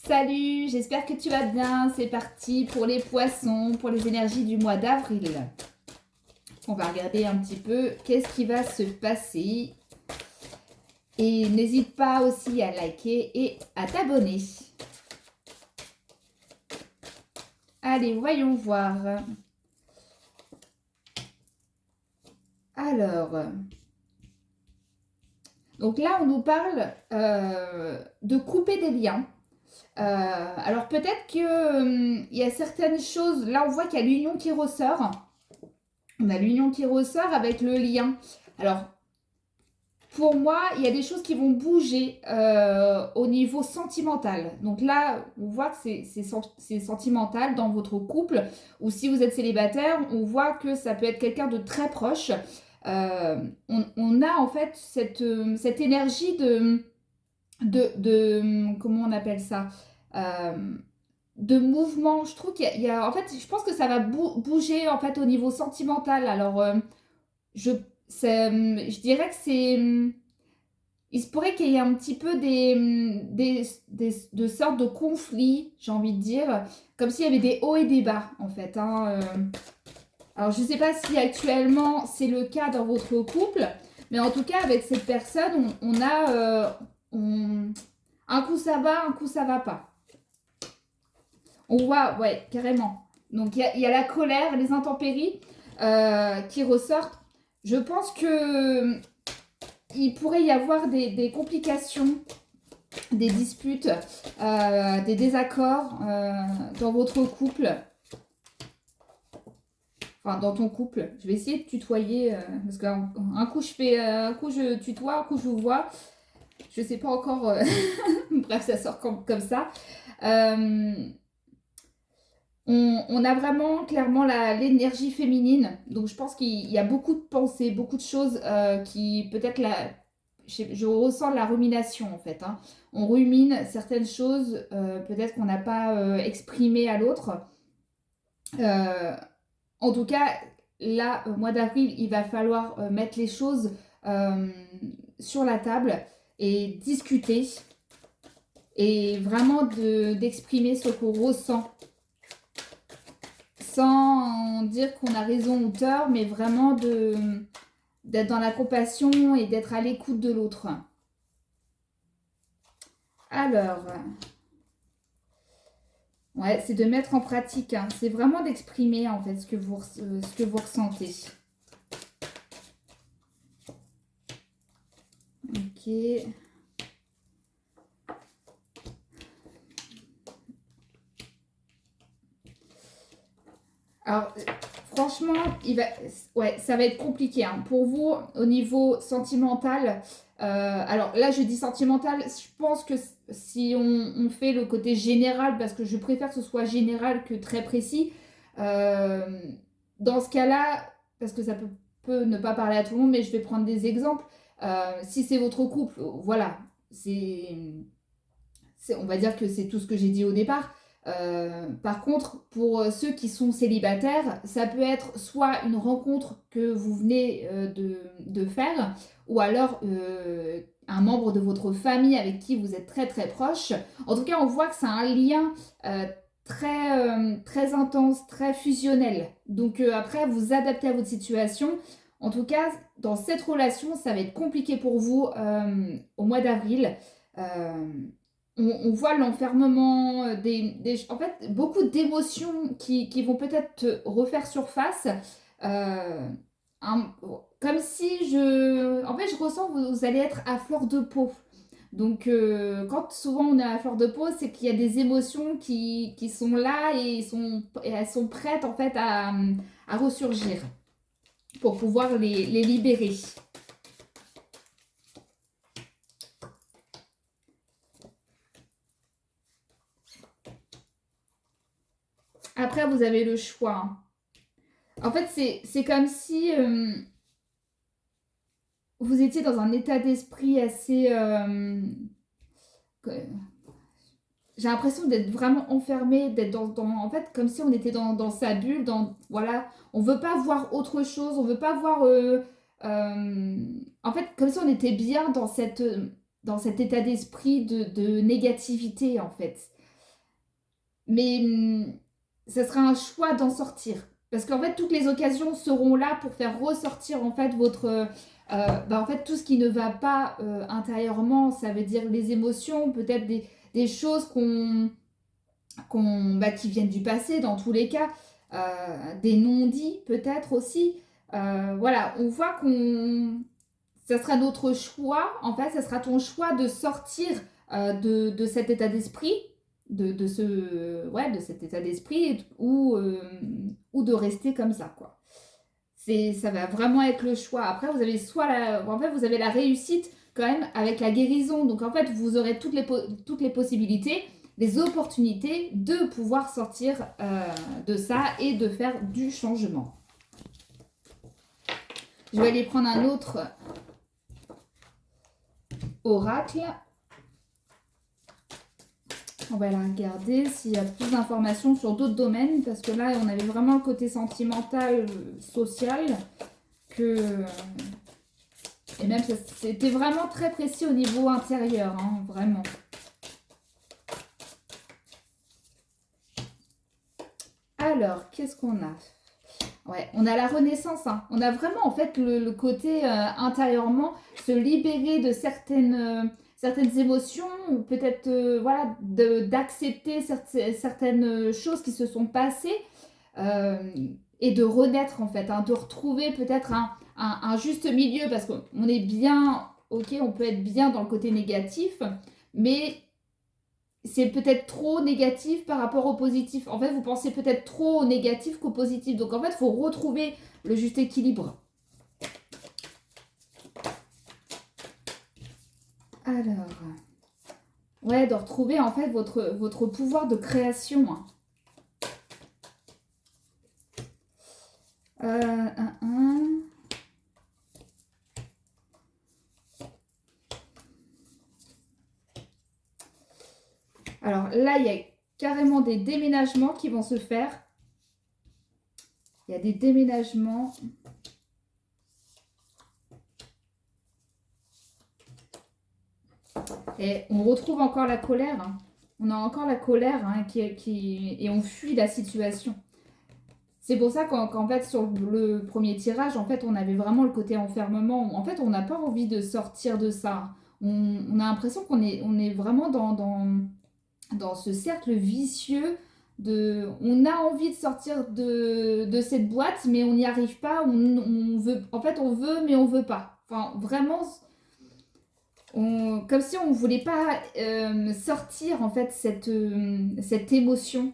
Salut, j'espère que tu vas bien. C'est parti pour les poissons, pour les énergies du mois d'avril. On va regarder un petit peu qu'est-ce qui va se passer. Et n'hésite pas aussi à liker et à t'abonner. Allez, voyons voir. Alors, donc là, on nous parle de couper des liens. Alors peut-être que il y a certaines choses, là on voit qu'il y a l'union qui ressort. On a l'union qui ressort avec le lien. Alors pour moi, il y a des choses qui vont bouger au niveau sentimental. Donc là, on voit que c'est sentimental dans votre couple. Ou si vous êtes célibataire, on voit que ça peut être quelqu'un de très proche. On a en fait cette énergie comment on appelle ça de mouvement. Je trouve en fait, je pense que ça va bouger en fait au niveau sentimental. Alors, je, je dirais que il se pourrait qu'il y ait un petit peu de sortes de conflits, j'ai envie de dire, comme s'il y avait des hauts et des bas en fait. Alors, je ne sais pas si actuellement c'est le cas dans votre couple, mais en tout cas, avec cette personne, on a. Un coup ça va, un coup ça va pas. On voit, ouais, carrément. Donc il y a la colère, les intempéries qui ressortent. Je pense que il pourrait y avoir des complications, des disputes, des désaccords dans votre couple. Enfin, dans ton couple. Je vais essayer de tutoyer parce qu'un coup un coup je tutoie, un coup je vous vois. Je sais pas encore. Bref, ça sort comme ça. On a vraiment clairement l'énergie féminine. Donc je pense qu'il y a beaucoup de pensées, beaucoup de choses qui peut-être je ressens la rumination en fait. On rumine certaines choses peut-être qu'on n'a pas exprimées à l'autre. Euh, En tout cas, là, au mois d'avril, il va falloir mettre les choses euh, sur la table et discuter et vraiment d'exprimer ce qu'on ressent sans dire qu'on a raison ou tort, mais vraiment d'être dans la compassion et d'être à l'écoute de l'autre. Alors, ouais, c'est de mettre en pratique, hein. C'est vraiment d'exprimer en fait ce que vous ressentez. Ok. Alors, franchement, ouais, ça va être compliqué hein. Pour vous, au niveau sentimental, alors là, je dis sentimental, je pense que si on fait le côté général, parce que je préfère que ce soit général que très précis, euh, dans ce cas-là, parce que ça peut ne pas parler à tout le monde, mais je vais prendre des exemples. Si c'est votre couple, voilà, on va dire que c'est tout ce que j'ai dit au départ. Par contre, pour ceux qui sont célibataires, ça peut être soit une rencontre que vous venez de faire, ou alors un membre de votre famille avec qui vous êtes très très proche. En tout cas, on voit que c'est un lien très intense, très fusionnel. Donc après, vous adaptez à votre situation. En tout cas, dans cette relation, ça va être compliqué pour vous au mois d'avril. Euh, on voit l'enfermement, en fait, beaucoup d'émotions qui vont peut-être refaire surface. Euh, un- Comme si en fait, je ressens que vous allez être à fleur de peau. Donc, quand souvent on est à fleur de peau, c'est qu'il y a des émotions qui sont là et elles sont prêtes en fait à ressurgir pour pouvoir les libérer. Après, vous avez le choix, hein. En fait, c'est comme si vous étiez dans un état d'esprit assez... j'ai l'impression d'être vraiment enfermé, d'être en fait, comme si on était dans sa bulle, voilà, on veut pas voir autre chose, on veut pas voir... en fait, comme si on était bien dans cet état d'esprit de négativité, en fait. mais ça sera un choix d'en sortir. Parce qu'en fait, toutes les occasions seront là pour faire ressortir en fait en fait, tout ce qui ne va pas intérieurement, ça veut dire les émotions, peut-être des choses qui viennent du passé dans tous les cas, des non-dits peut-être aussi. Voilà, on voit ça sera notre choix, en fait, ça sera ton choix de sortir de cet état d'esprit, de cet état d'esprit ou de rester comme ça, quoi. Ça va vraiment être le choix. Après, vous avez en fait, vous avez la réussite quand même avec la guérison. Donc, en fait, vous aurez toutes les possibilités, les opportunités de pouvoir sortir de ça et de faire du changement. Je vais aller prendre un autre oracle. On va aller regarder s'il y a plus d'informations sur d'autres domaines, parce que là, on avait vraiment le côté sentimental, social, et même, c'était vraiment très précis au niveau intérieur, hein, vraiment. Alors, qu'est-ce qu'on a? Ouais, on a la renaissance, hein. On a vraiment, en fait, le côté intérieurement, se libérer de certaines émotions, ou peut-être voilà, d'accepter certaines choses qui se sont passées euh, et de renaître en fait, hein, de retrouver peut-être un juste milieu parce qu'on est bien, ok, on peut être bien dans le côté négatif, mais c'est peut-être trop négatif par rapport au positif. En fait, vous pensez peut-être trop au négatif qu'au positif. Donc en fait, il faut retrouver le juste équilibre. Alors, ouais, de retrouver en fait votre pouvoir de création. Hein. Un. Alors là, il y a carrément des déménagements qui vont se faire. Il y a des déménagements. Et on retrouve encore la colère. Hein. On a encore la colère hein, et on fuit la situation. C'est pour ça qu'en fait, sur le premier tirage, en fait, on avait vraiment le côté enfermement. En fait, on n'a pas envie de sortir de ça. On a l'impression on est vraiment dans ce cercle vicieux on a envie de sortir de cette boîte, mais on n'y arrive pas. On veut, en fait, on veut, mais on veut pas. Enfin, vraiment, comme si on ne voulait pas sortir en fait cette émotion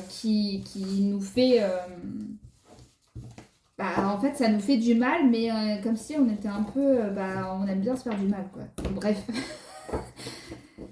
qui nous fait en fait ça nous fait du mal mais comme si on était un peu on aime bien se faire du mal quoi. Bref.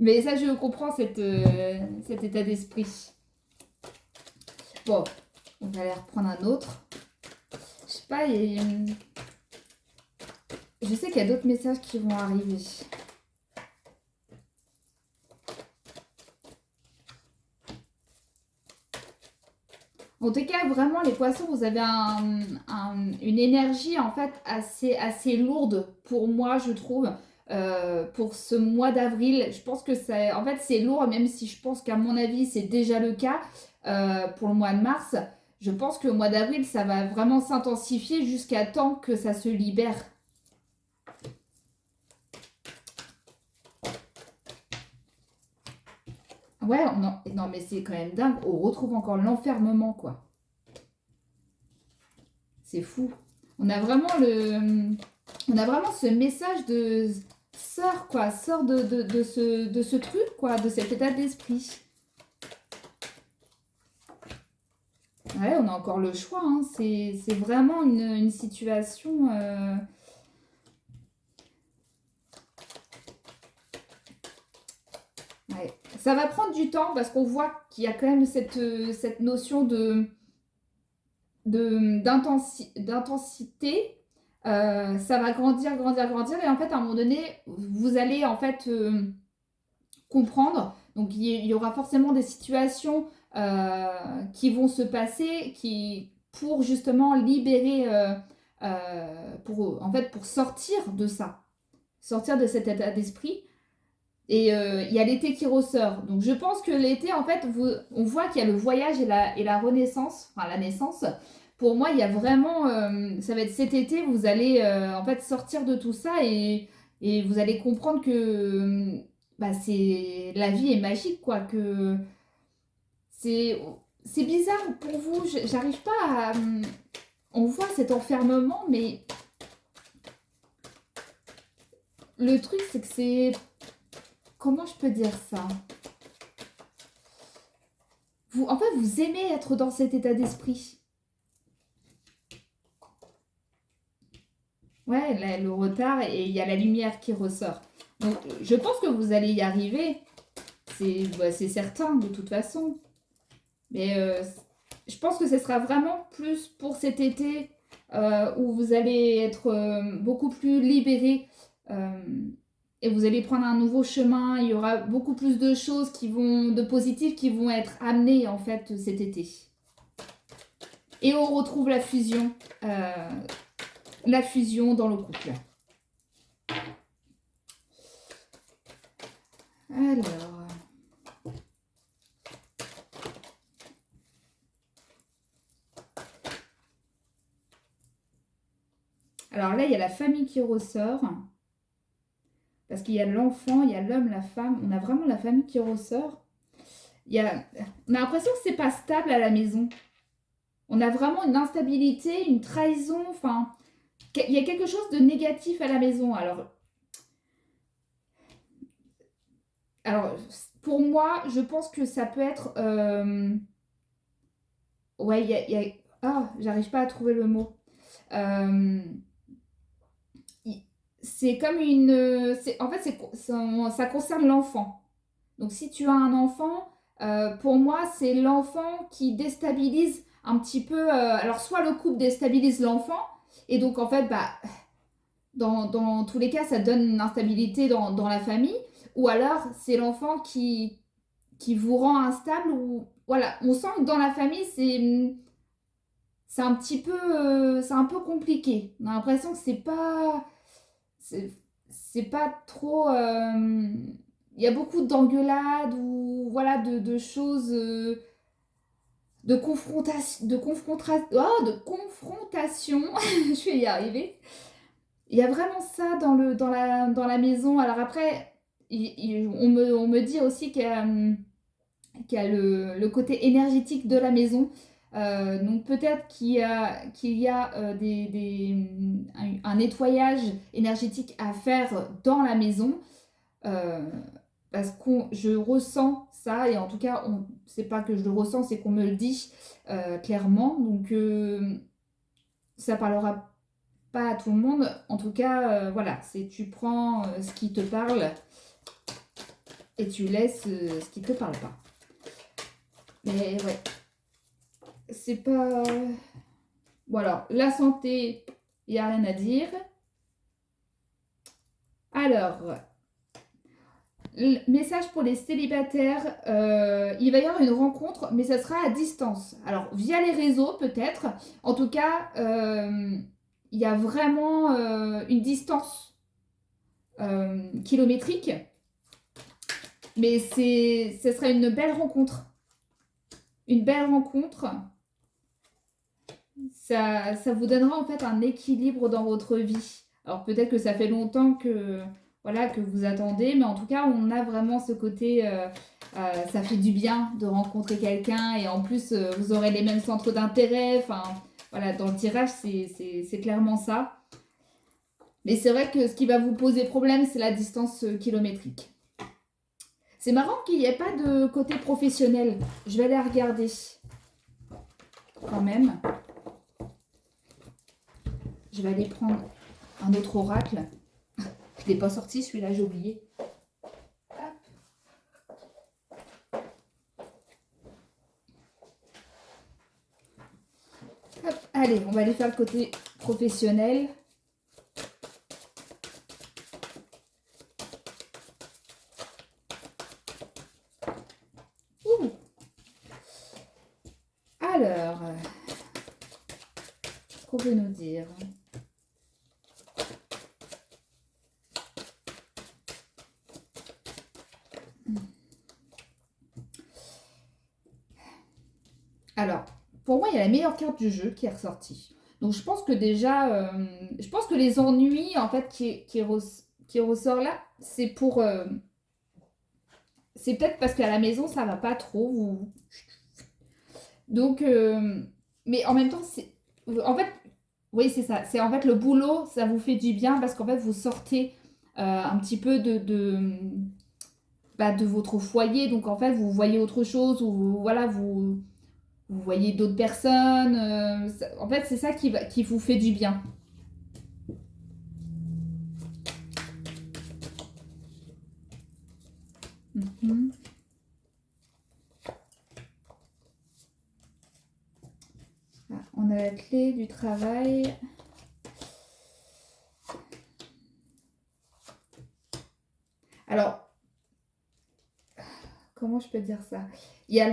Mais ça je comprends cet état d'esprit. Bon, on va aller reprendre un autre. Je sais pas, je sais qu'il y a d'autres messages qui vont arriver. En tout cas, vraiment, les poissons, vous avez une énergie en fait assez lourde pour moi, je trouve, pour ce mois d'avril. Je pense que en fait, c'est lourd, même si je pense qu'à mon avis, c'est déjà le cas pour le mois de mars. Je pense que le mois d'avril, ça va vraiment s'intensifier jusqu'à temps que ça se libère. Ouais, non, mais c'est quand même dingue. On retrouve encore l'enfermement, quoi. C'est fou. On a vraiment ce message de sors, quoi. Sors de ce truc, quoi, de cet état d'esprit. Ouais, on a encore le choix. Hein. C'est vraiment une situation. Ouais. Ça va prendre du temps parce qu'on voit qu'il y a quand même cette notion d'intensité. Ça va grandir, grandir, grandir. Et en fait, à un moment donné, vous allez en fait comprendre. Donc, il y aura forcément des situations qui vont se passer pour justement libérer, en fait, pour sortir de ça. Sortir de cet état d'esprit. Et il y a l'été qui ressort. Donc je pense que l'été, en fait, on voit qu'il y a le voyage et la renaissance, enfin la naissance. Pour moi, il y a vraiment, ça va être cet été, vous allez en fait sortir de tout ça et vous allez comprendre que bah, la vie est magique, quoi. Que c'est, c'est bizarre pour vous. J'arrive pas à. On voit cet enfermement, mais le truc, c'est que c'est. Comment je peux dire ça? En fait, vous aimez être dans cet état d'esprit. Ouais, le retard et il y a la lumière qui ressort. Donc, je pense que vous allez y arriver. C'est certain, de toute façon. Mais je pense que ce sera vraiment plus pour cet été où vous allez être beaucoup plus libéré et vous allez prendre un nouveau chemin. Il y aura beaucoup plus de choses de positives qui vont être amenées en fait cet été. Et on retrouve euh, la fusion dans le couple. Alors, là, il y a la famille qui ressort. Parce qu'il y a l'enfant, il y a l'homme, la femme. On a vraiment la famille qui ressort. On a l'impression que c'est pas stable à la maison. On a vraiment une instabilité, une trahison. Enfin, il y a quelque chose de négatif à la maison. Alors pour moi, je pense que ça peut être. Ouais, Ah, j'arrive pas à trouver le mot. Euh, c'est comme une. En fait, ça concerne l'enfant. Donc, si tu as un enfant, pour moi, c'est l'enfant qui déstabilise un petit peu. Alors, soit le couple déstabilise l'enfant, et donc, en fait, bah, dans tous les cas, ça donne une instabilité dans la famille, ou alors c'est l'enfant qui vous rend instable, ou voilà, on sent que dans la famille, c'est un petit peu, c'est un peu compliqué. On a l'impression que c'est c'est pas trop. Il y a beaucoup d'engueulades ou voilà de choses de confrontation. Je vais y arriver. Il y a vraiment ça dans la maison. Alors après, on me dit aussi qu'il y a le côté énergétique de la maison. Donc peut-être qu'il y a un nettoyage énergétique à faire dans la maison. Euh, Parce que je ressens ça, et en tout cas, c'est pas que je le ressens, c'est qu'on me le dit clairement. Donc ça parlera pas à tout le monde. En tout cas, voilà, tu prends ce qui te parle et tu laisses ce qui te parle pas. Mais ouais, c'est pas. Voilà, la santé, il n'y a rien à dire. Alors, message pour les célibataires, il va y avoir une rencontre, mais ça sera à distance. Alors, via les réseaux peut-être. En tout cas, il y a vraiment une distance kilométrique. Mais ce sera une belle rencontre. Une belle rencontre. Ça vous donnera en fait un équilibre dans votre vie. Alors peut-être que ça fait longtemps que, voilà, que vous attendez, mais en tout cas, on a vraiment ce côté, ça fait du bien de rencontrer quelqu'un et en plus, vous aurez les mêmes centres d'intérêt. Enfin, voilà, dans le tirage, c'est clairement ça. Mais c'est vrai que ce qui va vous poser problème, c'est la distance kilométrique. C'est marrant qu'il n'y ait pas de côté professionnel. Je vais aller regarder quand même. Je vais aller prendre un autre oracle. Je ne l'ai pas sorti celui-là, j'ai oublié. Hop. Allez, on va aller faire le côté professionnel. Ouh. Alors, qu'est-ce qu'on veut nous dire ? Alors, pour moi, il y a la meilleure carte du jeu qui est ressortie. Donc, je pense que déjà, je pense que les ennuis, en fait, qui ressort là, c'est pour... c'est peut-être parce qu'à la maison, ça va pas trop. Donc, mais en même temps, c'est... En fait, oui, c'est ça. C'est en fait le boulot, ça vous fait du bien parce qu'en fait, vous sortez un petit peu bah, de votre foyer. Donc, en fait, vous voyez autre chose ou voilà, vous voyez d'autres personnes. En fait, c'est ça qui vous fait du bien. Mhm. Ah, on a la clé du travail. Alors, comment je peux dire ça? Il y a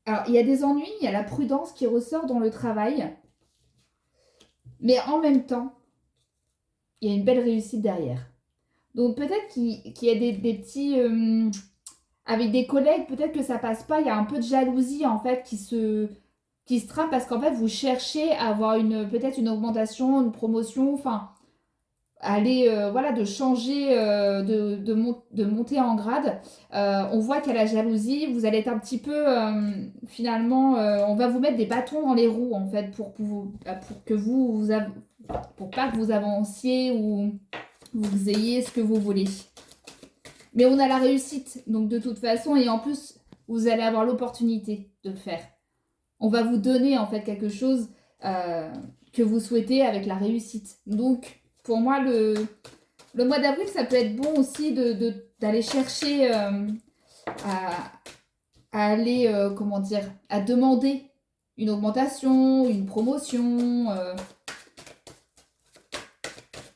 alors, il y a des ennuis, il y a la prudence qui ressort dans le travail, mais en même temps, il y a une belle réussite derrière. Donc peut-être qu'il y a des petits... avec des collègues, peut-être que ça passe pas, il y a un peu de jalousie en fait qui se trame parce qu'en fait vous cherchez à avoir peut-être une augmentation, une promotion, enfin aller voilà de changer de monter en grade. On voit qu'il y a la jalousie, vous allez être un petit peu finalement on va vous mettre des bâtons dans les roues en fait pour que pour pas que vous avanciez ou vous ayez ce que vous voulez. Mais on a la réussite, donc de toute façon, et en plus, vous allez avoir l'opportunité de le faire. On va vous donner en fait quelque chose euh, que vous souhaitez avec la réussite. Donc, pour moi, le mois d'avril, ça peut être bon aussi d'aller chercher à, à aller, comment dire, à demander une augmentation, une promotion.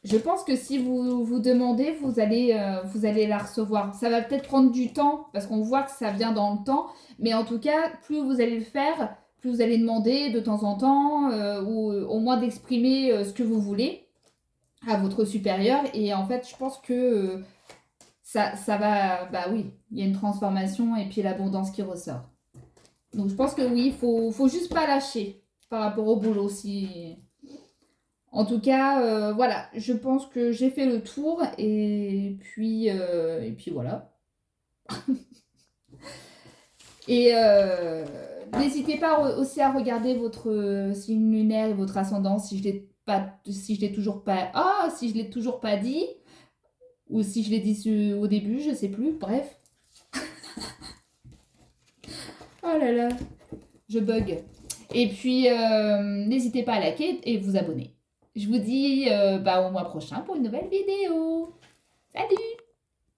Je pense que si vous demandez, vous allez la recevoir. Ça va peut-être prendre du temps parce qu'on voit que ça vient dans le temps. Mais en tout cas, plus vous allez le faire, plus vous allez demander de temps en temps ou au moins d'exprimer ce que vous voulez à votre supérieur. Et en fait, je pense que ça va... Bah oui, il y a une transformation et puis l'abondance qui ressort. Donc je pense que oui, faut juste pas lâcher par rapport au boulot. Si... En tout cas, voilà, je pense que j'ai fait le tour et puis voilà. Et n'hésitez pas aussi à regarder votre signe lunaire et votre ascendant si je l'ai pas, si je l'ai toujours pas, ah, si je l'ai toujours pas dit ou si je l'ai dit au début, je sais plus. Bref, oh là là, je bug. Et puis n'hésitez pas à liker et vous abonner. Je vous dis bah, au mois prochain pour une nouvelle vidéo. Salut!